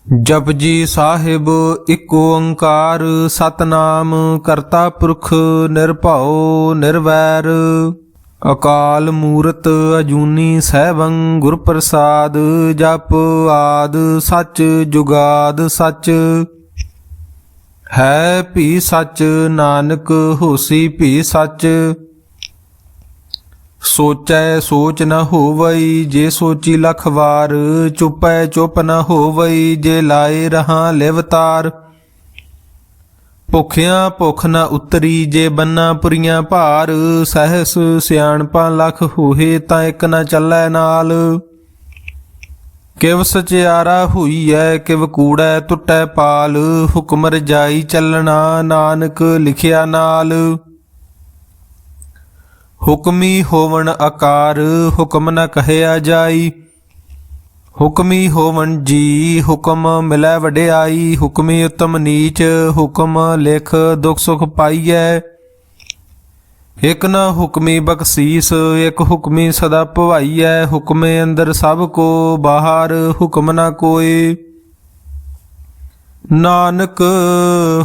जपजी साहिब एक ओंकार सतनाम करता पुरख निरभਉ निर्वैर अकाल मूरत अजूनी सैभं गुर प्रसाद जप आद सच जुगाद सच है भी सच नानक होसी भी सच सोचै सोच न होवई जे सोची लख वार चुपै चुप न होवई जे लाए रहां लिवतार ਭੁਖਿਆਂ ਭੁਖ ਨ ਉਤਰੀ ਜੇ ਬੰਨਾ ਪੁਰੀਆਂ ਭਾਰ ਸਹਿਸ ਸਿਆਣਪਾਂ ਲਖ ਹੋਏ ਤਾਂ ਇੱਕ ਨ ਚੱਲੈ ਨਾਲ ਕਿਵ ਸਚਿਆਰਾ ਹੋਈਐ ਕਿਵ ਕੂੜੈ ਟੁੱਟੈ ਪਾਲ ਹੁਕਮ ਰਜਾਈ ਚੱਲਣਾ ਨਾਨਕ ਲਿਖਿਆ ਨਾਲ ਹੁਕਮੀ ਹੋਵਣ ਆਕਾਰ ਹੁਕਮ ਨ ਕਹਿਆ ਜਾਈ ਹੁਕਮੀ ਹੋਵਣ ਜੀ ਹੁਕਮ ਮਿਲੈ ਵਡਿਆਈ ਹੁਕਮੀ ਉਤਮ ਨੀਚ ਹੁਕਮ ਲਿਖ ਦੁਖ ਸੁਖ ਪਾਈਐ ਇਕ ਨ ਹੁਕਮੀ ਬਖਸ਼ੀਸ ਇਕ ਹੁਕਮੀ ਸਦਾ ਭਵਾਈਐ ਹੁਕਮੇ ਅੰਦਰ ਸਭ ਕੋ ਬਾਹਰ ਹੁਕਮ ਨ ਕੋਇ ਨਾਨਕ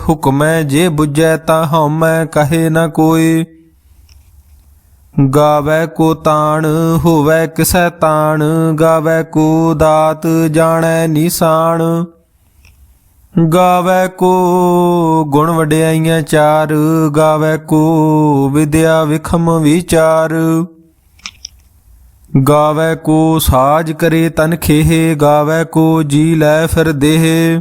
ਹੁਕਮੈ ਜੇ ਬੁਝੈ ਤਾਂ ਹਉਮੈ ਕਹੇ ਨ ਕੋਇ ਗਾਵੈ ਕੋ ਤਾਣ ਹੋਵੈ ਕਿਸੈ ਤਾਣ ਗਾਵੈ ਕੋ ਦਾਤ ਜਾਣੈ ਨਿਸ਼ਾਨ ਗਾਵੈ ਕੋ ਗੁਣ ਵਡਿਆਈਆਂ ਚਾਰ ਗਾਵੈ ਕੋ ਵਿਦਿਆ ਵਿਖਮ ਵਿਚਾਰ ਗਾਵੈ ਕੋ ਸਾਜ ਕਰੇ ਤਨ ਖੇਹ ਗਾਵੈ ਕੋ ਜੀ ਲੈ ਫਿਰ ਦੇਹ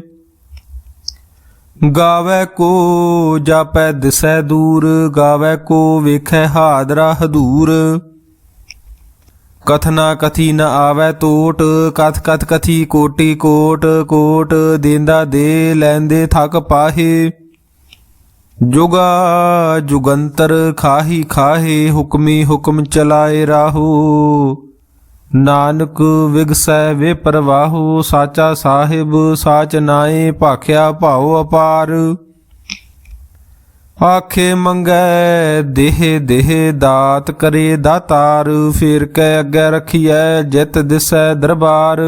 ਗਾਵੈ ਕੋ ਜਾਪੈ ਦਿਸੈ ਦੂਰ ਗਾਵੈ ਕੋ ਵੇਖੈ ਹਾਦਰਾ ਹਦੂਰ ਕਥਨਾ ਕਥੀ ਨ ਆਵੈ ਟੋਟ ਕਥ ਕਥ ਕਥੀ ਕੋਟੀ ਕੋਟ ਕੋਟ ਦੇਂਦਾ ਦੇ ਲੈਂਦੇ ਥਕ ਪਾਹੇ ਜੁਗਾ ਜੁਗੰਤਰ ਖਾਹੀ ਖਾਹੇ ਹੁਕਮੀ ਹੁਕਮ ਚਲਾਏ ਰਾਹੋ ਨਾਨਕ ਵਿਗਸੈ ਵੇ ਪ੍ਰਵਾਹੋ ਸਾਚਾ ਸਾਹਿਬ ਸਾਚ ਨਾਏ ਭਾਖਿਆ ਭਾਉ ਅਪਾਰ ਆਖੇ ਮੰਗੈ ਦੇਹ ਦੇਹ ਦਾਤ ਕਰੇ ਦਾਤਾਰ ਫੇਰ ਕੈ ਅੱਗੇ ਰਖੀਐ ਜਿਤ ਦਿਸੈ ਦਰਬਾਰ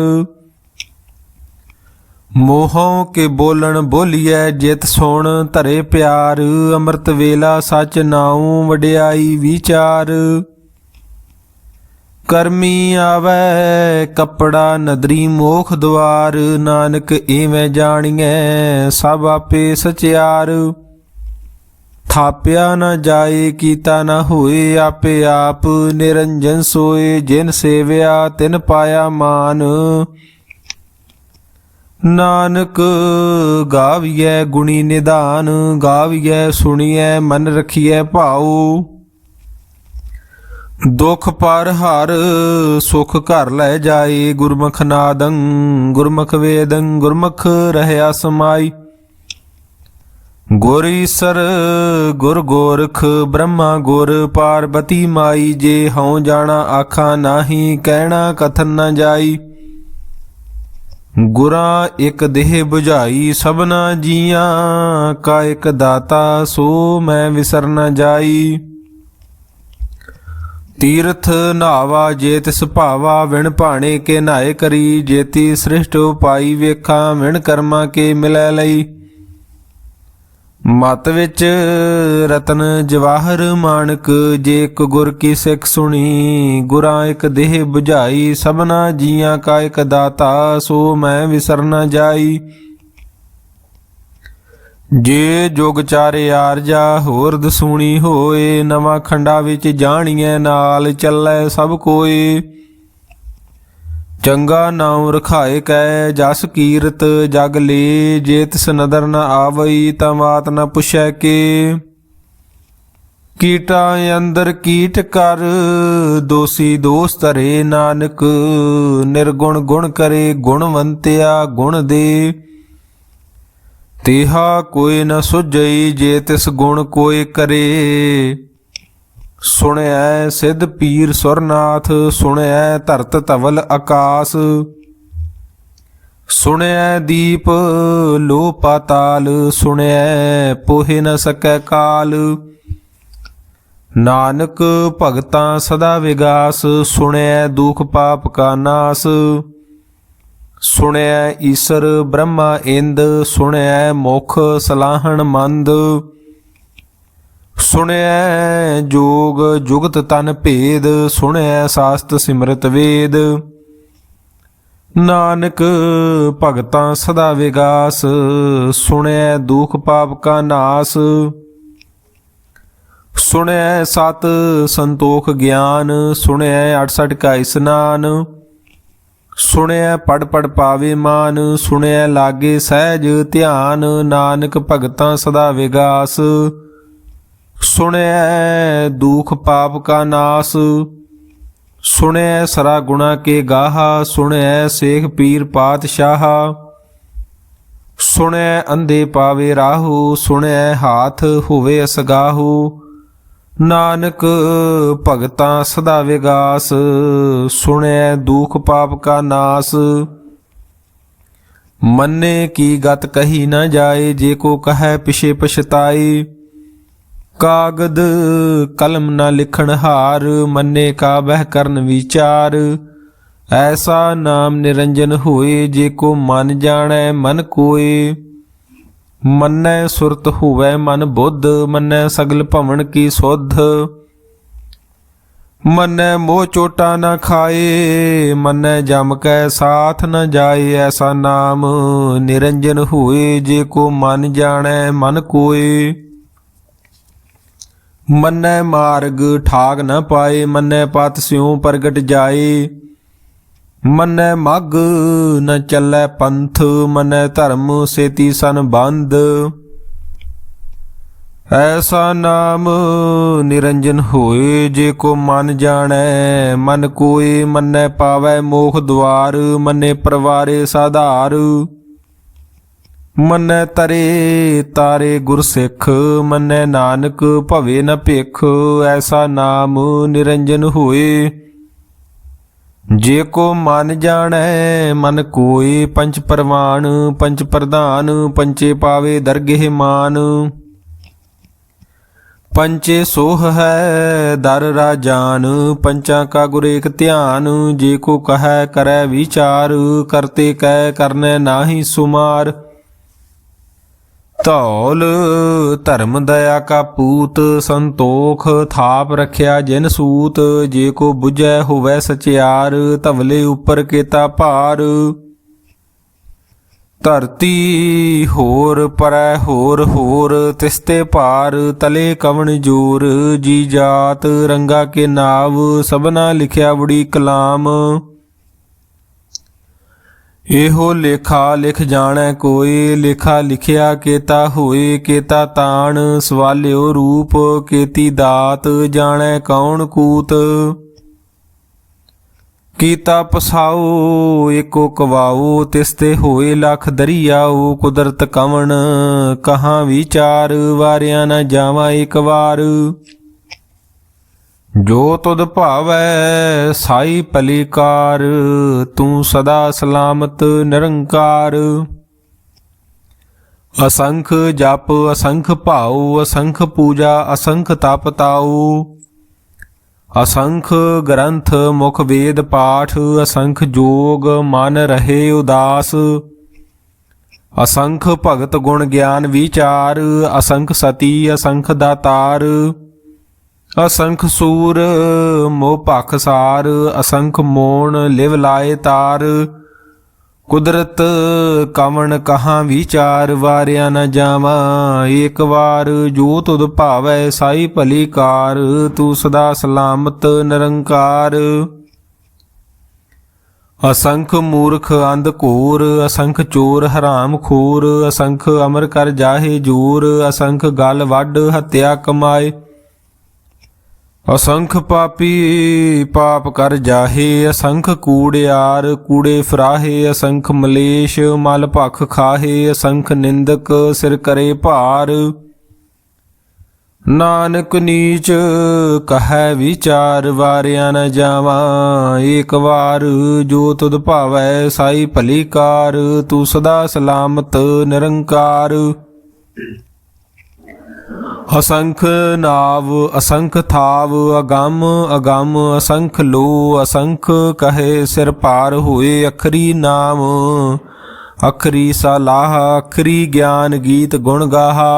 ਮੋਹੋਂ ਕੇ ਬੋਲਣ ਬੋਲੀਐ ਜਿਤ ਸੁਣ ਧਰੇ ਪਿਆਰ ਅੰਮ੍ਰਿਤ ਵੇਲਾ ਸਚ ਨਾਉ ਵਡਿਆਈ ਵਿਚਾਰ ਕਰਮੀ ਆਵੈ ਕੱਪੜਾ ਨਦਰੀ ਮੋਖ ਦੁਆਰ ਨਾਨਕ ਏਵੇਂ ਜਾਣੀਐ ਸਭ ਆਪੇ ਸਚਿਆਰ ਥਾਪਿਆ ਨ ਜਾਏ ਕੀਤਾ ਨ ਹੋਏ ਆਪੇ ਆਪ ਨਿਰੰਜਨ ਸੋਏ ਜਿਨ ਸੇਵਿਆ ਤਿਨ ਪਾਇਆ ਮਾਨ ਨਾਨਕ ਗਾਵੀਐ ਗੁਣੀ ਨਿਧਾਨ ਗਾਵੀਐ ਸੁਣੀਐ ਮਨ ਰਖੀਐ ਭਾਉ ਦੁਖ ਪਰ ਹਰ ਸੁਖ ਘਰ ਲੈ ਜਾਏ ਗੁਰਮੁਖ ਨਾਦੰ ਗੁਰਮੁਖ ਵੇਦੰ ਗੁਰਮੁਖ ਰਹਿਆ ਸਮਾਈ ਗੁਰ ਈਸਰ ਗੁਰ ਗੋਰਖ ਬ੍ਰਹਮਾ ਗੁਰ ਪਾਰਬਤੀ ਮਾਈ ਜੇ ਹਉ ਜਾਣਾ ਆਖਾਂ ਨਾਹੀ ਕਹਿਣਾ ਕਥਨ ਨ ਜਾਈ ਗੁਰਾਂ ਇਕ ਦੇਹ 부ਝਾਈ ਸਭਨਾ ਜੀਆਂ ਕਾ ਇਕ ਦਾਤਾ ਸੋ ਮੈਂ ਵਿਸਰ ਨ ਜਾਈ ਤੀਰਥ ਨਾਵਾ ਜੇ ਤਿਸ ਭਾਵਾ ਵਿਣ ਭਾਣੇ ਕੇ ਨਾਏ ਕਰੀ ਜੇਤੀ ਸ੍ਰਿਸ਼ਟ ਉਪਾਈ ਵੇਖਾਂ ਵਿਣ ਕਰਮਾਂ ਕੇ ਮਿਲੈ ਲਈ ਮਤ ਵਿੱਚ ਰਤਨ ਜਵਾਹਰ ਮਾਣਕ ਜੇ ਇਕ ਗੁਰ ਕੀ ਸਿੱਖ ਸੁਣੀ ਗੁਰਾਂ ਇਕ ਦੇਹ 부ਝਾਈ ਸਭਨਾ ਜੀਆਂ ਕਾ ਇਕ ਦਾਤਾ ਸੋ ਮੈਂ ਵਿਸਰ ਨ ਜਾਈ ਜੇ ਜੁਗ ਚਾਰੇ ਆਰਜਾ ਹੋਰ ਦਸੂਣੀ ਹੋਏ ਨਵਾਂ ਖੰਡਾ ਵਿੱਚ ਜਾਣੀਐ ਨਾਲ ਚੱਲੈ ਸਭ ਕੋਏ ਚੰਗਾ ਨਾਉ ਰਖਾਏ ਕੈ ਜਸ ਕੀਰਤ ਜਗ ਲੇ ਜੇ ਤਿਸ ਨਦਰ ਨ ਆਵਈ ਤਾਂ ਬਾਤ ਨ ਪੁੱਛੈ ਕੇ ਕੀਟਾਂ ਅੰਦਰ ਕੀਟ ਕਰ ਦੋਸੀ ਦੋਸ ਧਰੇ ਨਾਨਕ ਨਿਰਗੁਣ ਗੁਣ ਕਰੇ ਗੁਣਵੰਤਿਆ ਗੁਣ ਦੇ ਤੇਹਾ ਕੋਈ ਨ ਸੁਝਈ ਜੇ ਤਿਸ ਗੁਣ ਕੋਈ ਕਰੇ ਸੁਣਿਐ ਸਿੱਧ ਪੀਰ ਸੁਰਨਾਥ ਸੁਣਿਐ ਧਰਤ ਧਵਲ ਆਕਾਸ ਸੁਣਿਐ ਦੀਪ ਲੋ ਪਾਤਾਲ ਸੁਣਿਐ ਪੋਹਿ ਨ ਸਕੈ ਕਾਲ ਨਾਨਕ ਭਗਤਾਂ ਸਦਾ ਵਿਗਾਸ ਸੁਣਿਐ ਦੁਖ ਪਾਪ ਕਾ ਨਾਸ ਸੁਣਿਐ ਈਸਰ ਬ੍ਰਹਮਾ ਇੰਦ, ਸੁਣਿਐ ਮੁਖ ਸਲਾਹਣ ਮੰਦ। ਸੁਣਿਐ ਜੋਗ ਜੁਗਤ ਤਨ ਭੇਦ, ਸੁਣਿਐ ਸਾਸਤ ਸਿਮਰਤ ਵੇਦ। ਨਾਨਕ ਭਗਤਾਂ ਸਦਾ ਵਿਗਾਸ, ਸੁਣਿਐ ਦੁਖ ਪਾਪ ਕਾ ਨਾਸ। ਸੁਣਿਐ ਸਤ ਸੰਤੋਖ ਗਿਆਨ, ਸੁਣਿਐ 68 ਕਾ ਇਸਨਾਨ। ਸੁਣਿਐ ਪੜ ਪੜ ਪਾਵੇ ਮਾਨ, ਸੁਣਿਐ ਲਾਗੇ ਸਹਿਜ ਧਿਆਨ। ਨਾਨਕ ਭਗਤਾਂ ਸਦਾ ਵਿਗਾਸ, ਸੁਣਿਐ ਦੁਖ ਪਾਪ ਕਾ ਨਾਸ। ਸੁਣਿਐ ਸਰਾ ਗੁਣਾ ਕੇ ਗਾਹਾ, ਸੁਣਿਐ ਸੇਖ ਪੀਰ ਪਾਤਸ਼ਾਹ। ਸੁਣਿਐ ਅੰਧੇ ਪਾਵੇ ਰਾਹੂ, ਸੁਣਿਐ ਹਾਥ ਹੋਵੇ ਅਸਗਾਹੂ। ਨਾਨਕ ਭਗਤਾਂ ਸਦਾ ਵਿਗਾਸ, ਸੁਣਿਐ ਦੁਖ ਪਾਪ ਕਾ ਨਾਸ। ਮੰਨੇ ਕੀ ਗਤ ਕਹੀ ਨਾ ਜਾਏ, ਜੇ ਕੋ ਕਹੈ ਪਿਛੇ ਪਛਤਾਏ। ਕਾਗਦ ਕਲਮ ਨਾ ਲਿਖਣ ਹਾਰ, ਮੰਨੇ ਕਾ ਬਹਿ ਕਰਨ ਵਿਚਾਰ। ਐਸਾ ਨਾਮ ਨਿਰੰਜਨ ਹੋਏ, ਜੇ ਕੋ ਮਨ ਜਾਣੈ ਮਨ ਕੋਏ। ਮੰਨੈ ਸੁਰਤ ਹੋਵੈ ਮਨ ਬੁੱਧ, ਮੰਨੈ ਸਗਲ ਭਵਨ ਕੀ ਸੁਧ। ਮੰਨੈ ਮੋਹ ਚੋਟਾ ਨਾ ਖਾਏ, ਮੰਨੈ ਜਮ ਕੈ ਸਾਥ ਨ ਜਾਏ। ਐਸਾ ਨਾਮ ਨਿਰੰਜਨ ਹੋਏ, ਜੇ ਕੋ ਮਨ ਜਾਣੈ ਮਨ ਕੋਏ। ਮੰਨੈ ਮਾਰਗ ਠਾਕ ਨ ਪਾਏ, ਮੰਨੈ ਪਤ ਸਿਉ ਪ੍ਰਗਟ ਜਾਏ। ਮੰਨੈ ਮਗ ਨ ਚੱਲੈ ਪੰਥ, ਮੰਨੈ ਧਰਮ ਸੇਤੀ ਸੰਬੰਧ। ਐਸਾ ਨਾਮ ਨਿਰੰਜਨ ਹੋਏ, ਜੇ ਕੋ ਮਨ ਜਾਣੈ ਮਨ ਕੋਏ। ਮੰਨੈ ਪਾਵੈ ਮੋਖ ਦੁਆਰ, ਮੰਨੇ ਪਰਵਾਰੇ ਸਾਧਾਰ। ਮੰਨੈ ਤਰੇ ਤਾਰੇ ਗੁਰ ਸਿੱਖ, ਮੰਨੈ ਨਾਨਕ ਭਵੇ ਨ ਭਿਖ। ਐਸਾ ਨਾਮ ਨਿਰੰਜਨ ਹੋਏ, ਜੇ ਕੋ ਮਨ ਜਾਣੈ ਮਨ ਕੋਏ। ਪੰਚ ਪਰਵਾਨ ਪੰਚ ਪ੍ਰਧਾਨ, ਪੰਚੇ ਪਾਵੇ ਦਰਗਹਿ ਮਾਨ। ਪੰਚੇ ਸੋਹ ਹੈ ਦਰ ਰਾਜਾਨ, ਪੰਚਾਂ ਕਾ ਗੁਰ ਏਕ ਧਿਆਨ। ਜੇ ਕੋ ਕਹੈ ਕਰੈ ਵਿਚਾਰ, ਕਰਤੇ ਕਹਿ ਕਰਨੈ ਨਾਹੀ ਸੁਮਾਰ। ਧੌਲ ਧਰਮ ਦਇਆ ਕਾ ਪੂਤ, ਸੰਤੋਖ ਥਾਪ ਰਖਿਆ ਜਿਨ ਸੂਤ। ਜੇ ਕੋ ਬੁਝੈ ਹੋਵੈ ਸਚਿਆਰ, ਧਵਲੇ ਉੱਪਰ ਕੇਤਾ ਭਾਰ। ਧਰਤੀ ਹੋਰ ਪਰੈ ਹੋਰ ਹੋਰ, ਤਿਸਤੇ ਭਾਰ ਤਲੇ ਕਵਣ ਜੋਰ। ਜੀ ਜਾਤ ਰੰਗਾ ਕੇ ਨਾਵ, ਸਭਨਾ ਲਿਖਿਆ ਬੜੀ ਕਲਾਮ। ਇਹੋ ਲੇਖਾ ਲਿਖ ਜਾਣੈ ਕੋਈ, ਲੇਖਾ ਲਿਖਿਆ ਕੇਤਾ ਹੋਏ। ਕੇਤਾ ਤਾਣ ਸਵਾਲਿਓ ਰੂਪ, ਕੇਤੀ ਦਾਤ ਜਾਣੈ ਕੌਣ ਕੂਤ। ਕੀਤਾ ਪਸਾਓ ਏਕੋ ਕਵਾਓ, ਤਿਸਤੇ ਹੋਏ ਲੱਖ ਦਰੀਆਓ। ਕੁਦਰਤ ਕਵਣ ਕਹਾਂ ਵਿਚਾਰ, ਵਾਰਿਆ ਨਾ ਜਾਵਾਂ ਇੱਕ ਵਾਰ। ਜੋ ਤੁਧ ਭਾਵੈ ਸਾਈ ਭਲੀਕਾਰ, ਤੂੰ ਸਦਾ ਸਲਾਮਤ ਨਿਰੰਕਾਰ। ਅਸੰਖ ਜਪ ਅਸੰਖ ਭਾਉ, ਅਸੰਖ ਪੂਜਾ ਅਸੰਖ ਤਪ ਤਾਉ। ਅਸੰਖ ਗ੍ਰੰਥ ਮੁਖ ਵੇਦ ਪਾਠ, ਅਸੰਖ ਜੋਗ ਮਨ ਰਹੇ ਉਦਾਸ। ਅਸੰਖ ਭਗਤ ਗੁਣ ਗਿਆਨ ਵਿਚਾਰ, ਅਸੰਖ ਸਤੀ ਅਸੰਖ ਦਾਤਾਰ। ਅਸੰਖ ਸੂਰ ਮੋਹ ਭਖ ਸਾਰ, ਅਸੰਖ ਮੋਣ ਲਿਵ ਲਾਏ ਤਾਰ। ਕੁਦਰਤ ਕਵਣ ਕਹਾਂ ਵਿਚਾਰ, ਵਾਰਿਆ ਨ ਜਾਵਾਂ ਏਕ ਵਾਰ। ਜੋ ਤੁਧ ਭਾਵੈ ਸਾਈ ਭਲੀ ਕਾਰ, ਤੂੰ ਸਦਾ ਸਲਾਮਤ ਨਿਰੰਕਾਰ। ਅਸੰਖ ਮੂਰਖ ਅੰਧ ਘੋਰ, ਅਸੰਖ ਚੋਰ ਹਰਾਮ ਖੋਰ। ਅਸੰਖ ਅਮਰ ਕਰ ਜਾਹੇ ਜੋਰ, ਅਸੰਖ ਗਲ ਵੱਢ ਹੱਤਿਆ ਕਮਾਏ। ਅਸੰਖ ਪਾਪੀ ਪਾਪ ਕਰ ਜਾਹੇ, ਅਸੰਖ ਕੂੜਿਆਰ ਕੂੜੇ ਫਰਾਹੇ। ਅਸੰਖ ਮਲੇਸ਼ ਮਲ ਭਖ ਖਾਹੇ, ਅਸੰਖ ਨਿੰਦਕ ਸਿਰ ਕਰੇ ਭਾਰ। ਨਾਨਕ ਨੀਚ ਕਹੈ ਵਿਚਾਰ, ਵਾਰਿਆ ਨ ਜਾਵਾਂ ਏਕ ਵਾਰ। ਜੋ ਤੁਧ ਭਾਵੈ ਸਾਈ ਭਲੀ ਕਾਰ, ਤੂੰ ਸਦਾ ਸਲਾਮਤ ਨਿਰੰਕਾਰ। असंख नाव असंख थाव अगम अगम असंख लो असंख कहे सिर पार हुए अखरी नाम अखरी सलाह अखरी ज्ञान गीत गुण गाहा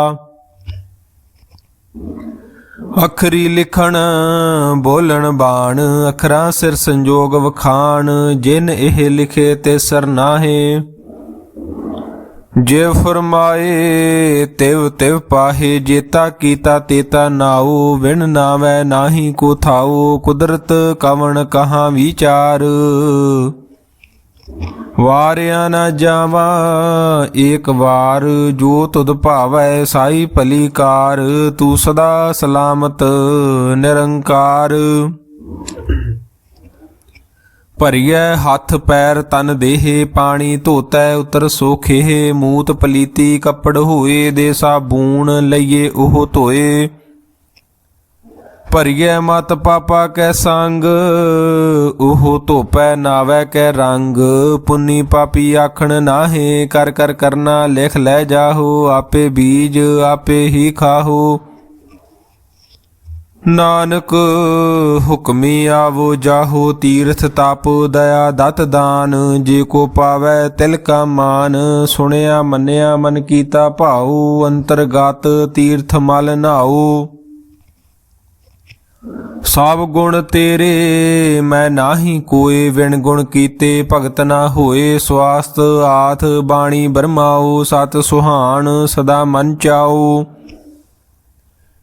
अखरी लिखण बोलन बाण अखरा सिर संजोग वखाण जिन एह लिखे ते सर नाहे जे फरमाए तिव तिव पाहे जेता कीता तेता नाओ विण नावै नाही को थाओ कुदरत कवण कहाँ विचार वारिया न जावा एक बार जो तुद भावै साई भली कार तू सदा सलामत निरंकार ਭਰੀਐ ਹੱਥ ਪੈਰ ਤਨ ਦੇਹ ਪਾਣੀ ਧੋਤੈ ਉਤਰ ਸੋਖੇ ਮੂਤ ਪਲੀਤੀ ਕੱਪੜ ਹੋਏ ਦੇ ਸਾਬੂਨ ਲਈਏ ਉਹ ਧੋਏ ਭਰੀਐ ਮਤ ਪਾਪਾ ਕੈ ਸੰਗ ਉਹ ਧੋਪੈ ਨਾਵੈ ਕੈ ਰੰਗ ਪੁੰਨੀ ਪਾਪੀ ਆਖਣ ਨਾਹੇ ਕਰ ਕਰ ਕਰਨਾ ਲਿਖ ਲੈ ਜਾਹੋ ਆਪੇ ਬੀਜ ਆਪੇ ਹੀ ਖਾਹੋ ਨਾਨਕ ਹੁਕਮੀ ਆਵੋ ਜਾਹੋ ਤੀਰਥ ਤਪ ਦਇਆ ਦਤ ਦਾਨ ਜੇ ਕੋ ਪਾਵੈ ਤਿਲ ਕਾ ਮਾਨ ਸੁਣਿਆ ਮੰਨਿਆ ਮਨ ਕੀਤਾ ਭਾਉ ਅੰਤਰਗਤ ਤੀਰਥ ਮਲ ਨਾਉ ਸਭ ਗੁਣ ਤੇਰੇ ਮੈਂ ਨਾਹੀ ਕੋਏ ਵਿਣ ਗੁਣ ਕੀਤੇ ਭਗਤ ਨਾ ਹੋਏ ਸਵਾਸਤ ਆਥ ਬਾਣੀ ਬਰਮਾਓ ਸਤ ਸੁਹਾਣ ਸਦਾ ਮਨ ਚਾਓ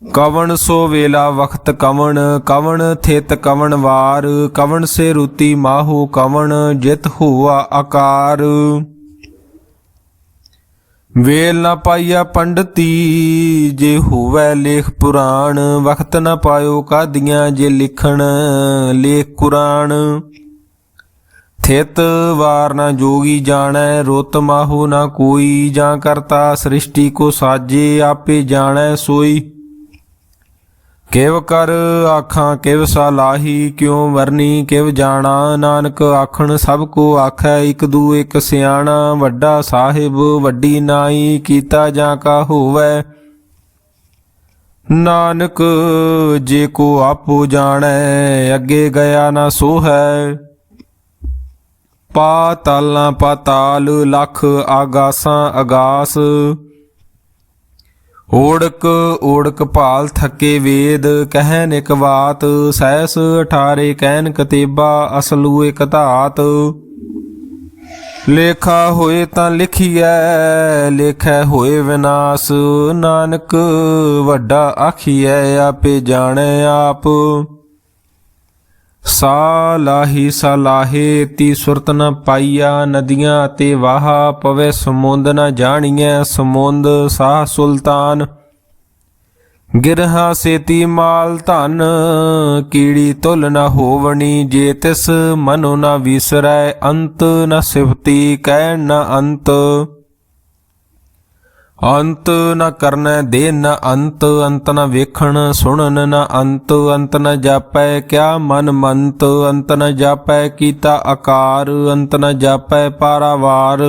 ਕਵਣ ਸੋ ਵੇਲਾ ਵਖਤ ਕਵਣ ਕਵਣ ਥਿਤ ਕਵਣ ਵਾਰ ਕਵਣ ਸੇ ਰੁਤੀ ਮਾਹੂ ਕਵਣ ਜਿਤ ਹੋਆ ਆਕਾਰ ਵੇਲ ਨਾ ਪਾਈਆ ਪੰਡਤੀ ਜੇ ਹੋਵੈ ਲੇਖ ਪੁਰਾਣ ਵਖਤ ਨਾ ਪਾਇਓ ਕਾਦੀਆਂ ਜੇ ਲਿਖਣ ਲੇਖ ਕੁਰਾਨ ਥਿਤ ਵਾਰ ਨਾ ਜੋਗੀ ਜਾਣੈ ਰੁੱਤ ਮਾਹੂ ਨਾ ਕੋਈ ਜਾਂ ਕਰਤਾ ਸ੍ਰਿਸ਼ਟੀ ਕੋ ਸਾਜੇ ਆਪੇ ਜਾਣੈ ਸੋਈ ਕਿਵ ਕਰ ਆਖਾਂ ਕਿਵ ਸਲਾਹੀ ਕਿਉ ਵਰਨੀ ਕਿਵ ਜਾਣਾ ਨਾਨਕ ਆਖਣ ਸਭ ਕੋ ਆਖੈ ਇਕ ਦੂ ਇਕ ਸਿਆਣਾ ਵੱਡਾ ਸਾਹਿਬ ਵੱਡੀ ਨਾਈ ਕੀਤਾ ਜਾਂ ਕਾ ਹੋਵੈ ਨਾਨਕ ਜੇ ਕੋ ਆਪੋ ਜਾਣੈ ਅੱਗੇ ਗਿਆ ਨਾ ਸੋ ਹੈ ਪਾਤਾਲਾਂ ਪਾਤਾਲ ਲਖ ਆਗਾਸਾਂ ਅਗਾਸ ਓੜਕ ਓੜਕ ਭਾਲ ਥਕੇ ਵੇਦ ਕਹਿਨ ਇਕ ਬਾਤ ਸਹਿਸ 18 ਕਹਿਨ ਕਤੇਬਾ ਅਸਲੂ ਇਕ ਧਾਤ ਲੇਖਾ ਹੋਏ ਤਾਂ ਲਿਖੀਐ ਲੇਖੈ ਹੋਏ ਵਿਨਾਸ਼ ਨਾਨਕ ਵੱਡਾ ਆਖੀਐ ਆਪੇ ਜਾਣੈ ਆਪ ਸਾਲਾਹੀ ਸਲਾਹੇ ਤੀ ਸੁਰਤ ਨ ਪਾਈਆ ਨਦੀਆਂ ਤੇ ਵਾਹਾ ਪਵੇ ਸਮੁੰਦ ਨ ਜਾਣੀਐ ਸਮੁੰਦ ਸਾਹ ਸੁਲਤਾਨ ਗਿਰਹਾ ਸੇਤੀ ਮਾਲ ਧਨ ਕੀੜੀ ਤੁਲ ਨ ਹੋਵਣੀ ਜੇ ਤਿਸ ਮਨੁ ਨ ਵਿਸਰੈ ਅੰਤ ਨ ਸਿਫਤੀ ਕਹਿਣ ਨ ਅੰਤ ਅੰਤ ਨ ਕਰਨੈ ਦੇ ਨ ਅੰਤ ਅੰਤ ਨ ਵੇਖਣ ਸੁਣਨ ਨ ਅੰਤ ਅੰਤ ਨ ਜਾਪੈ ਕਿਆ ਮਨ ਮੰਤ ਅੰਤ ਨ ਜਾਪੈ ਕੀਤਾ ਆਕਾਰ ਅੰਤ ਨ ਜਾਪੈ ਪਾਰਾਵਾਰ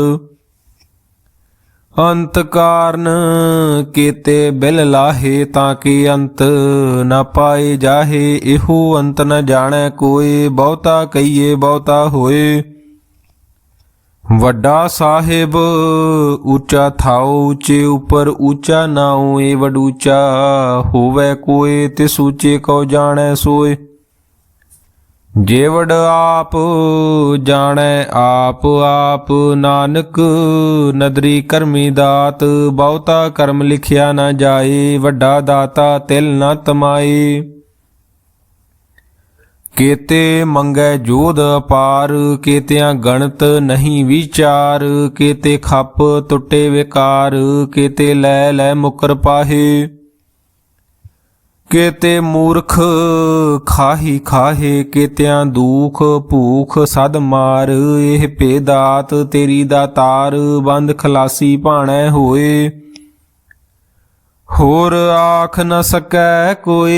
ਅੰਤ ਕਾਰਨ ਕੀਤੇ ਬਿਲ ਲਾਹੇ ਤਾਂ ਕਿ ਅੰਤ ਨ ਪਾਏ ਜਾਹੇ ਇਹੋ ਅੰਤ ਨ ਜਾਣੈ ਕੋਈ ਬਹੁਤਾ ਕਹੀਏ ਬਹੁਤਾ ਹੋਏ ਵੱਡਾ ਸਾਹਿਬ ਉੱਚਾ ਥਾਉ ਉੱਚੇ ਉੱਪਰ ਉੱਚਾ ਨਾਉ ਏ ਵਡ ਉੱਚਾ ਹੋਵੇ ਕੋਏ ਤਿਸ ਉੱਚੇ ਕਉ ਜਾਣੈ ਸੋਏ ਜੇ ਵਡ ਆਪ ਜਾਣੈ ਆਪ ਆਪ ਨਾਨਕ ਨਦਰੀ ਕਰਮੀ ਦਾਤ ਬਹੁਤਾ ਕਰਮ ਲਿਖਿਆ ਨਾ ਜਾਏ ਵੱਡਾ ਦਾਤਾ ਤਿਲ ਨ ਤਮਾਏ केते मंगै जोध अपार केतियां गणत नहीं विचार केते खप टुटे विकार केते लै लै मुकर पाहे केते मूर्ख खाही खाहे केतियां दुख भूख सद मार एह भेदात तेरी दातार बंद खलासी भाणै होए होर आख न सकै कोई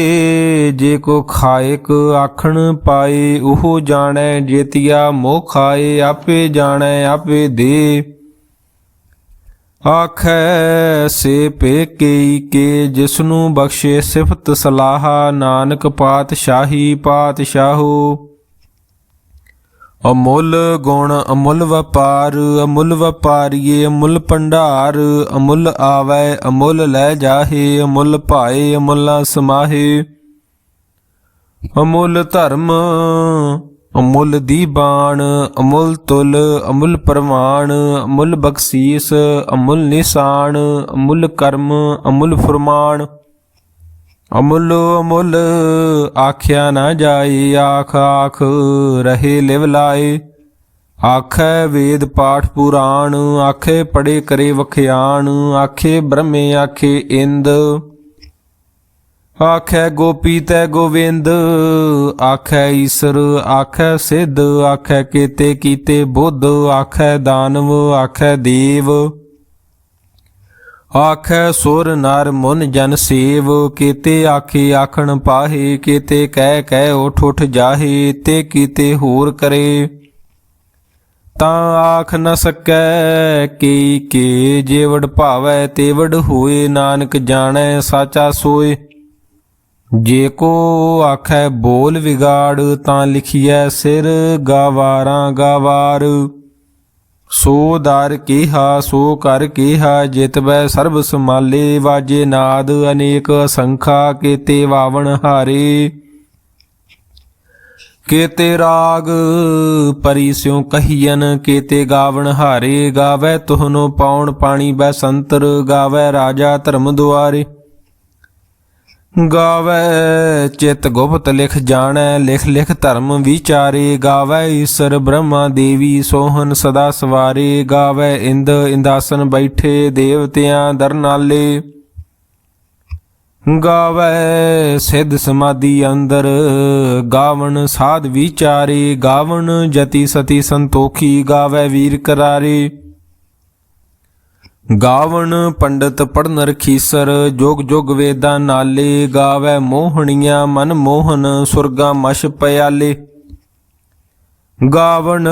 जे को खाएक आखण पाए ओहो जाणै जेतिया मोह खाए आपे जाणै आपे दे ਆਖੈ ਸੇ ਪੇਕਈ ਕੇ ਜਿਸਨੂੰ ਬਖਸ਼ੇ ਸਿਫਤ ਸਲਾਹਾ, ਨਾਨਕ ਪਾਤਸ਼ਾਹੀ ਪਾਤਸ਼ਾਹੋ। ਅਮੁੱਲ ਗੁਣ ਅਮੁੱਲ ਵਪਾਰ, ਅਮੁੱਲ ਵਪਾਰੀਏ ਅਮੁੱਲ ਭੰਡਾਰ, ਅਮੁੱਲ ਆਵੈ ਅਮੁੱਲ ਲੈ ਜਾਹੇ, ਅਮੁੱਲ ਭਾਏ ਅਮੁੱਲਾ ਸਮਾਹੇ। ਅਮੁੱਲ ਧਰਮ ਅਮੁੱਲ ਦੀਬਾਨ, ਅਮੁੱਲ ਤੁਲ ਅਮੁੱਲ ਪ੍ਰਮਾਣ, ਅਮੁੱਲ ਬਖਸ਼ੀਸ ਅਮੁੱਲ ਨਿਸ਼ਾਨ, ਅਮੁੱਲ ਕਰਮ ਅਮੁੱਲ ਫੁਰਮਾਨ। ਅਮੁੱਲ ਅਮੁੱਲ ਆਖਿਆ ਨਾ ਜਾਏ, ਆਖ ਆਖ ਰਹੇ ਲਿਵ ਲਾਏ। ਆਖੈ ਵੇਦ ਪਾਠ ਪੁਰਾਣ, ਆਖੇ ਪੜੇ ਕਰੇ ਵਖਿਆਣ, ਆਖੇ ਬ੍ਰਹਮੇ ਆਖੇ ਇੰਦ, ਆਖੈ ਗੋਪੀ ਤੈ ਗੋਵਿੰਦ, ਆਖੈ ਈਸਰ ਆਖੈ ਸਿੱਧ, ਆਖੈ ਕੇਤੇ ਕੀਤੇ ਬੁੱਧ, ਆਖੈ ਦਾਨਵ ਆਖੈ ਦੇਵ, ਆਖੈ ਸੁਰ ਨਰ ਮੁਨ ਜਨ ਸੇਵ। ਕੇਤੇ ਆਖੇ ਆਖਣ ਪਾਹੇ, ਕੇਤੇ ਕਹਿ ਕਹਿ ਉਠ ਉਠ ਜਾਹੇ, ਤੇ ਕੀਤੇ ਹੋਰ ਕਰੇ ਤਾਂ ਆਖ ਨ ਸਕੈ। ਕੇ ਜੇਵੜ ਭਾਵੈ ਤੇਵੜ ਹੋਏ, ਨਾਨਕ ਜਾਣੈ ਸਾਚਾ ਸੋਏ। ਜੇ ਕੋ ਆਖੈ ਬੋਲ ਵਿਗਾੜ, ਤਾਂ ਲਿਖੀਐ ਸਿਰ ਗਾਵਾਰਾਂ ਗਾਵਾਰ। ਸੋ ਦਰ ਕੀਹਾ ਸੋ ਕਰ ਕੀਹਾ, ਜਿਤਬੈ ਸਰਬ ਸਮਾਲੇ। ਵਾਜੇ ਨਾਦ ਅਨੇਕ ਅਸੰਖਾ, ਕੇਤੇ ਵਾਵਣ ਹਾਰੇ। ਕੇਤੇ ਰਾਗ ਪਰੀ ਸਿਉ ਕਹੀਅਨ, ਕੇਤੇ ਗਾਵਣ ਹਾਰੇ। ਗਾਵੈ ਤੁਹਨੋ ਪਾਉਣ ਪਾਣੀ ਬੈਸੰਤਰ, ਗਾਵੈ ਰਾਜਾ ਧਰਮ ਦੁਆਰੇ। ਗਾਵੈ ਚਿਤ ਗੁਪਤ ਲਿਖ ਜਾਣੈ, ਲਿਖ ਲਿਖ ਧਰਮ ਵਿਚਾਰੇ। ਗਾਵੈ ਈਸਰ ਬ੍ਰਹਮਾ ਦੇਵੀ ਸੋਹਨ ਸਦਾ ਸਵਾਰੇ। ਗਾਵੈ ਇੰਦ ਇੰਦਾਸਨ ਬੈਠੇ, ਦੇਵਤਿਆਂ ਦਰਨਾਲੇ। ਗਾਵੈ ਸਿੱਧ ਸਮਾਧੀ ਅੰਦਰ, ਗਾਵਣ ਸਾਧ ਵਿਚਾਰੇ। ਗਾਵਣ ਜਤੀ ਸਤੀ ਸੰਤੋਖੀ, ਗਾਵੈ ਵੀਰ ਕਰਾਰੇ। ਗਾਵਣ ਪੰਡਤ ਪੜਨ ਰਖੀਸਰ, ਜੁਗ ਜੁਗ ਵੇਦਾਂ ਨਾਲੇ। ਗਾਵੈ ਮੋਹਣੀਆਂ ਮਨ ਮੋਹਨ, ਸੁਰਗਾ ਮਸ਼ ਪਿਆਲੇ। ਗਾਵਣ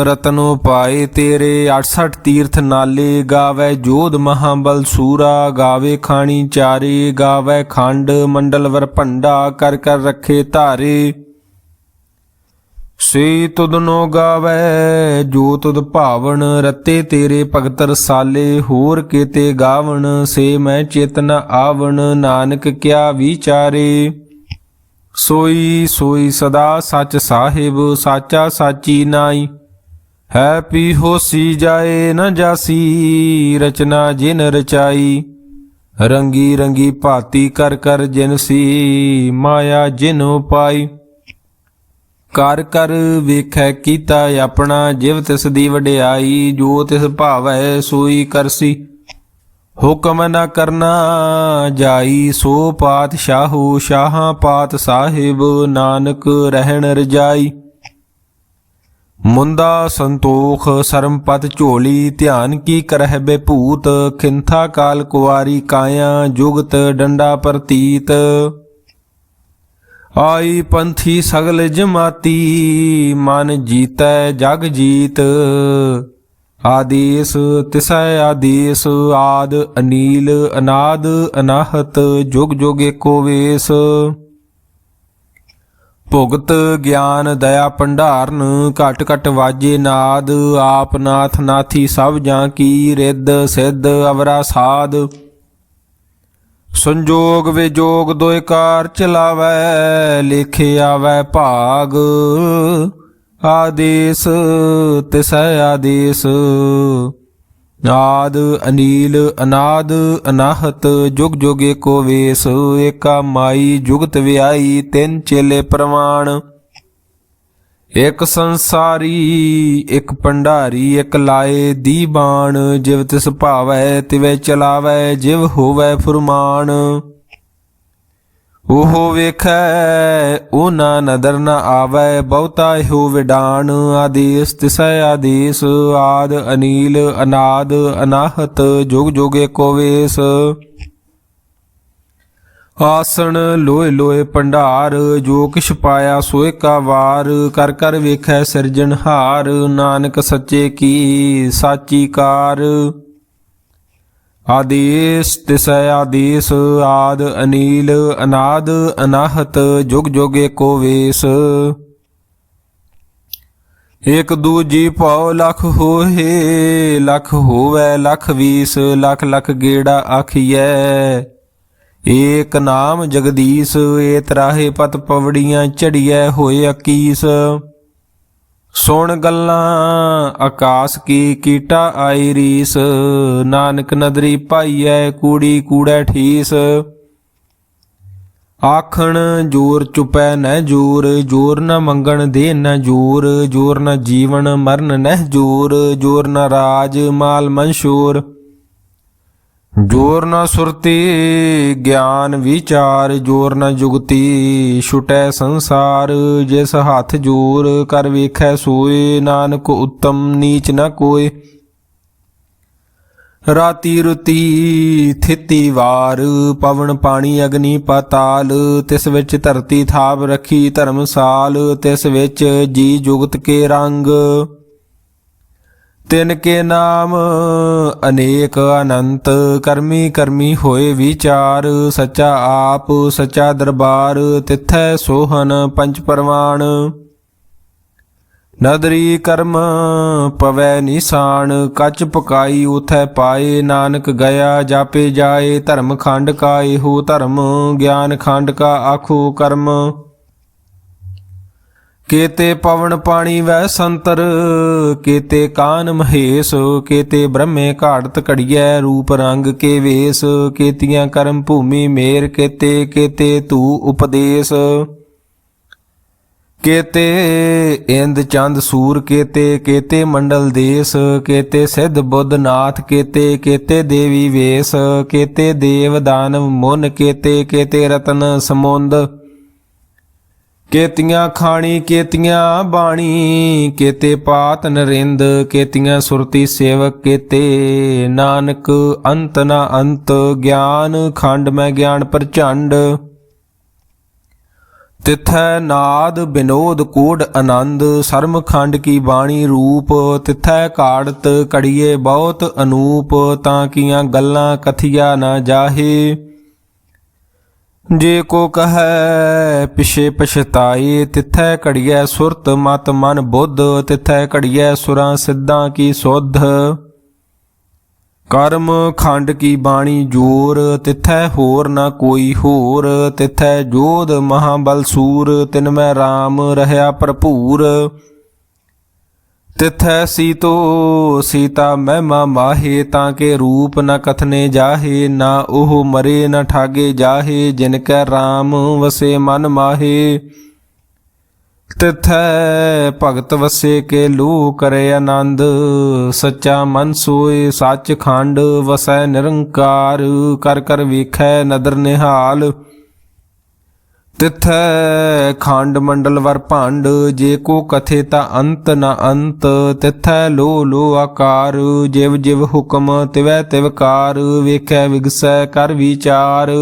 ਰਤਨੋ ਪਾਏ ਤੇਰੇ, 68 ਤੀਰਥ ਨਾਲੇ। ਗਾਵੈ ਜੋਧ ਮਹਾਬਲ ਸੂਰਾ, ਗਾਵੇ ਖਾਣੀ ਚਾਰੇ। ਗਾਵੈ ਖੰਡ ਮੰਡਲ ਵਰ ਭੰਡਾ, ਕਰ ਕਰ ਰੱਖੇ ਧਾਰੇ। ਸੇ ਤੁਧਨੋ ਗਾਵੈ ਜੋ ਤੁਧ ਭਾਵਨ, ਰਤੇ ਤੇਰੇ ਭਗਤ ਰਸਾਲੇ। ਹੋਰ ਕੇਤੇ ਗਾਵਣ ਸੇ ਮੈਂ ਚੇਤਨ ਆਵਣ, ਨਾਨਕ ਕਿਆ ਵਿਚਾਰੇ। ਸੋਈ ਸੋਈ ਸਦਾ ਸੱਚ ਸਾਹਿਬ, ਸਾਚਾ ਸਾਚੀ ਨਾਈ। ਹੈ ਪੀ ਹੋਸੀ ਜਾਏ ਨ ਜਾਸੀ, ਰਚਨਾ ਜਿਨ ਰਚਾਈ। ਰੰਗੀ ਰੰਗੀ ਭਾਤੀ ਕਰ ਕਰ ਜਿਨਸੀ, ਮਾਇਆ ਜਿਨੋ ਪਾਈ। ਕਰ ਕਰ ਵੇਖੈ ਕੀਤਾ ਆਪਣਾ, ਜਿਵ ਤਿਸ ਦੀ ਵਡਿਆਈ। ਜੋ ਤਿਸ ਭਾਵੈ ਸੋਈ ਕਰਸੀ, ਹੁਕਮ ਨ ਕਰਨਾ ਜਾਈ। ਸੋ ਪਾਤਸ਼ਾਹੋ ਸ਼ਾਹਾਂ ਪਾਤ ਸਾਹਿਬ, ਨਾਨਕ ਰਹਿਣ ਰਜਾਈ। ਮੁੰਦਾ ਸੰਤੋਖ ਸਰਮ ਪਤ ਝੋਲੀ, ਧਿਆਨ ਕੀ ਕਰਹਿ ਬੇਭੂਤ। ਖਿੰਥਾ ਕਾਲ ਕੁਆਰੀ ਕਾਇਆ, ਜੁਗਤ ਡੰਡਾ ਪ੍ਰਤੀਤ। ਆਈ ਪੰਥੀ ਸਗਲ ਜਮਾਤੀ, ਮਨ ਜੀਤੈ ਜਗ ਜੀਤ। ਆਦੇਸ ਤਿਸੈ ਆਦੇਸ, ਆਦ ਅਨੀਲ ਅਨਾਦ ਅਨਾਹਤ। ਜੁਗ ਜੁਗ ਏਕੋ ਵੇਸ। ਭੁਗਤ ਗਿਆਨ ਦਇਆ ਭੰਡਾਰਨ, ਘਟ ਘਟ ਵਾਜੇ ਨਾਦ। ਆਪ ਨਾਥ ਨਾਥੀ ਸਭ ਜਾਂ ਕੀ, ਰਿੱਧ ਸਿੱਧ ਅਵਰਾ ਸਾਧ। ਸੰਜੋਗ ਵਿਜੋਗ ਦੋਇ ਕਾਰ ਚਲਾਵੈ, ਲੇਖੇ ਆਵੈ ਭਾਗ। ਆਦੇਸ ਤਿਸੈ ਆਦੇਸ, ਆਦ ਅਨੀਲ ਅਨਾਦ ਅਨਾਹਤ। ਜੁਗ ਜੁਗ ਏਕੋ ਵੇਸ। ਏਕਾ ਮਾਈ ਜੁਗਤ ਵਿਆਈ, ਤਿੰਨ ਚੇਲੇ ਪ੍ਰਮਾਣ। ਇਕ ਸੰਸਾਰੀ ਇਕ ਭੰਡਾਰੀ, ਇਕ ਲਾਏ ਦੀਬਾਨ। ਜਿਵ ਤਿਸ ਭਾਵੈ ਤਿਵੇਂ ਚਲਾਵੈ, ਜਿਵ ਹੋਵੈ ਫੁਰਮਾਨ। ਉਹ ਵੇਖੈ ਉਹਨਾ ਨਦਰ ਨ ਆਵੈ, ਬਹੁਤਾ ਇਹੋ ਵਿਡਾਨ। ਆਦੇਸ ਤਿਸੈ ਆਦੇਸ, ਆਦ ਅਨੀਲ ਅਨਾਦ ਅਨਾਹਤ। ਜੁਗ ਜੁਗ ਏਕੋ ਵੇਸ। ਆਸਣ ਲੋਏ ਲੋਏ ਭੰਡਾਰ, ਜੋ ਕਿਛ ਪਾਇਆ ਸੋਏ ਕਾ ਵਾਰ। ਕਰ ਕਰ ਵੇਖੈ ਸਿਰਜਣਹਾਰ, ਨਾਨਕ ਸੱਚੇ ਕੀ ਸਾਚੀ ਕਾਰ। ਆਦੇਸ ਤਿਸੈ ਆਦੇਸ ਆਦ ਅਨੀਲ ਅਨਾਦ ਅਨਾਹਤ ਜੁਗ ਜੁਗ ਏਕੋ ਵੇਸ। ਇਕ ਦੂਜੀ ਭਉ ਲਖ ਹੋਏ ਲਖ ਹੋਵੈ ਲਖ ਵੀਸ ਲਖ ਲਖ ਗੇੜਾ ਆਖੀਐ। ਏਕ ਨਾਮ ਜਗਦੀਸ਼ ਏ ਤਰਾਹੇ ਪਤ ਪਵੜੀਆਂ ਝੜੀਐ ਹੋਏ 21। ਸੁਣ ਗੱਲਾਂ ਆਕਾਸ ਕੀ ਕੀਟਾ ਆਈ ਰੀਸ। ਨਾਨਕ ਨਦਰੀ ਪਾਈਐ ਕੂੜੀ ਕੂੜੈ ਠੀਸ। ਆਖਣ ਜੋਰ ਚੁਪੈ ਨਹਿ ਜੋਰ ਜੋਰ ਨ ਮੰਗਣ ਦੇ ਨ ਜੋਰ ਜੋਰ ਨ ਜੀਵਨ ਮਰਨ ਨਹਿ ਜੋਰ ਜੋਰ ਨ ਰਾਜ ਮਾਲ ਮੰਸ਼ੂਰ। ਜੋਰ ਨ ਸੁਰਤੀ ਗਿਆਨ ਵਿਚਾਰ ਜੋਰ ਨ ਜੁਗਤੀ ਛੁਟੈ ਸੰਸਾਰ। ਜਿਸ ਹੱਥ ਜੋਰ ਕਰ ਵੇਖੈ ਸੋਏ ਨਾਨਕ ਉੱਤਮ ਨੀਚ ਨ ਕੋਇ। ਰਾਤੀ ਰੁਤੀ ਥਿਤੀ ਵਾਰ ਪਵਨ ਪਾਣੀ ਅਗਨੀ ਪਾਤਾਲ। ਤਿਸ ਵਿੱਚ ਧਰਤੀ ਥਾਪ ਰੱਖੀ ਧਰਮਸਾਲ ਤਿਸ ਵਿੱਚ ਜੀ ਜੁਗਤ ਕੇ ਰੰਗ। ਤਿਨ ਕੇ ਨਾਮ ਅਨੇਕ ਅਨੰਤ ਕਰਮੀ ਕਰਮੀ ਹੋਏ ਵਿਚਾਰ। ਸੱਚਾ ਆਪ ਸੱਚਾ ਦਰਬਾਰ ਤਿਥੈ ਸੋਹਨ ਪੰਚ ਪਰਵਾਨ। ਨਦਰੀ ਕਰਮ ਪਵੈ ਨਿਸ਼ਾਨ ਕੱਚ ਪਕਾਈ ਉਥੈ ਪਾਏ। ਨਾਨਕ ਗਿਆ ਜਾਪੇ ਜਾਏ ਧਰਮ ਖੰਡ ਕਾ ਇਹੋ ਧਰਮ ਗਿਆਨ ਖੰਡ ਕਾ ਆਖੋ ਕਰਮ। केते पवन पाणी वै संतर केते कान महेश केते ब्रह्मे घाड़त घड़ियै रूप रंग के वेश। केतियां कर्म भूमि मेर केते केते तू उपदेश। केते इंद चंद सूर केते केते मंडल देश। केते सिद्ध बुद्ध नाथ केते केते देवी वेश। केते देव दानव मुन केते केते रतन समुंद। केतियां खाणी केतियां बाणी केते पात नरिंद। केतियां सुरती सेवक केते नानक अंत न अंत। ज्ञान खंड में ज्ञान प्रचंड तिथै नाद विनोद कोड आनंद। सरम खंड की बाणी रूप तिथै काड़त कड़िए बहुत अनूप। ताकियां गल्लां कथिया न जाहे जे को कहे पिछे पछताए। तिथै घड़ियै सुरत मत मन बुद्ध तिथै घड़ियै सुरां सिद्धां की सुध। कर्म खंड की बाणी जोर तिथै होर न कोई होर। तिथै जोध महाबल सूर तिनमै राम रहया भरपूर। तिथै सीतो सीता महिमा माहे ताके रूप न कथने जाहे। ना ओह मरे न ठागे जाहे जिनकै राम वसे मन माहे। तिथै भगत वसे के लो करे आनंद। सच्चा मन सोए सच खंड वसै निरंकार। कर कर वेखै नदर निहाल तिथै खंड मंडल वर भांड। जे को कथे ता अंत न अंत तिथै लो लो आकार। जिव जिव हुक्म तिवै तिवकार वेखै विगसै कर विचार।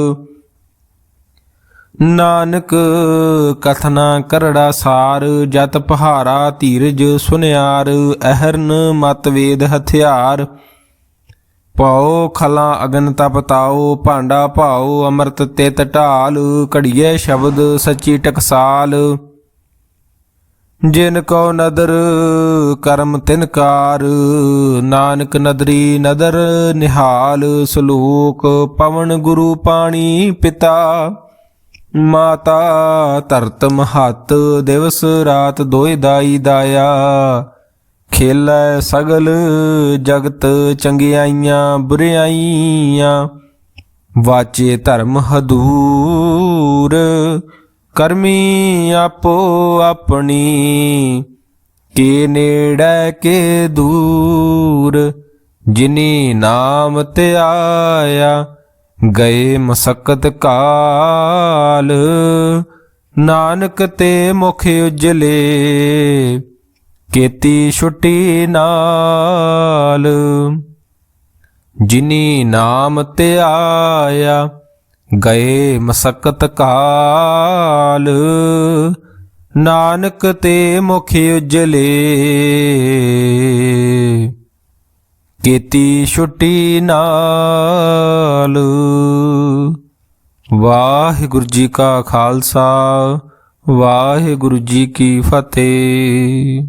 नानक कथना करड़ा सार जत पहारा धीरज सुनियार। अहरन मत वेद हथियार पाओ खला अगन तपताओ। भांडा भाओ अमृत तित ढाल घड़िए शब्द सच्ची टकसाल। जिन को नदर कर्म तिनकार नानक नदरी नदर निहाल। सलोक पवन गुरु पाणी पिता माता धरत महत। दिवस रात दोए दाई दाया खेलै सगल जगत चंगियाइयां बुरियाइयां। वाचे धर्म हदूर करमी आपो अपनी। के नेड़ै के दूर जिनी नाम ते आया गए मसकत काल। नानक ते मुख उजले केती छुट्टी नाल। जिनी नाम ते आया गए मसकत काल। नानक ते मुख उजले ਕੀਤੀ ਛੁੱਟੀ ਨਾਲ। ਵਾਹਿਗੁਰੂ ਜੀ ਕਾ ਖਾਲਸਾ, ਵਾਹਿਗੁਰੂ ਜੀ ਕੀ ਫਤਿਹ।